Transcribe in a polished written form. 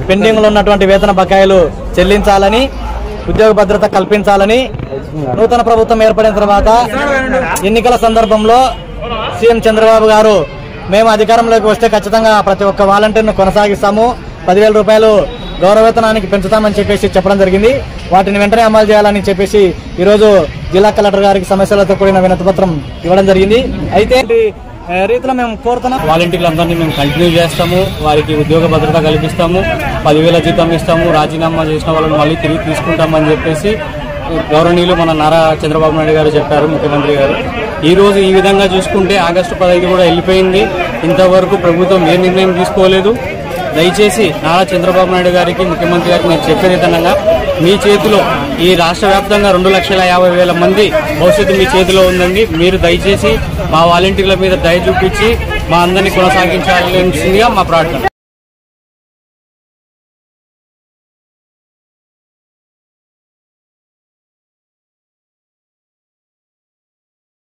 Pending లో ఉన్నటువంటి వేతన బకాయిలు చెల్లించాలని, ఉద్యోగ భద్రత కల్పించాలని నూతన ప్రభుత్వం ఏర్పడిన తర్వాత ఎన్నికల సందర్భంలో సీఎం చంద్రబాబు గారు మేము అధికారంలోకి వస్తే ఖచ్చితంగా ప్రతి ఒక్క వాలంటీర్ను కొనసాగిస్తాము, 10,000 రూపాయలు గౌరవవేతనానికి పెంచుతామని చెప్పేసి చెప్పడం జరిగింది. వాటిని వెంటనే అమలు చేయాలని చెప్పేసి ఈరోజు జిల్లా కలెక్టర్ గారికి సమస్యలతో కూడిన వినతిపత్రం ఇవ్వడం జరిగింది. అయితే రీతిలో మేము కోరుతున్నాం, వాలంటీర్లందరినీ మేము కంటిన్యూ చేస్తాము, వారికి ఉద్యోగ భద్రత కల్పిస్తాము, 10,000 జీతం ఇస్తాము, రాజీనామా చేసిన వాళ్ళని మళ్ళీ తిరిగి తీసుకుంటామని చెప్పేసి గౌరవనీయులు మన నారా చంద్రబాబు నాయుడు గారు చెప్పారు, ముఖ్యమంత్రి గారు. ఈ రోజు ఈ విధంగా చూసుకుంటే ఆగస్టు 15 కూడా వెళ్ళిపోయింది, ఇంతవరకు ప్రభుత్వం ఏ నిర్ణయం తీసుకోలేదు. దయచేసి నారా చంద్రబాబు నాయుడు గారికి, ముఖ్యమంత్రి గారికి నేను చెప్పేది విధంగా మీ చేతిలో ఈ రాష్ట్ర వ్యాప్తంగా 2,50,000 మంది భవిష్యత్తు మీ చేతిలో ఉందండి. మీరు దయచేసి మా వాలంటీర్ల మీద దయ చూపించి మా అందరినీ కొనసాగించాల్సిందిగా మా ప్రార్థన.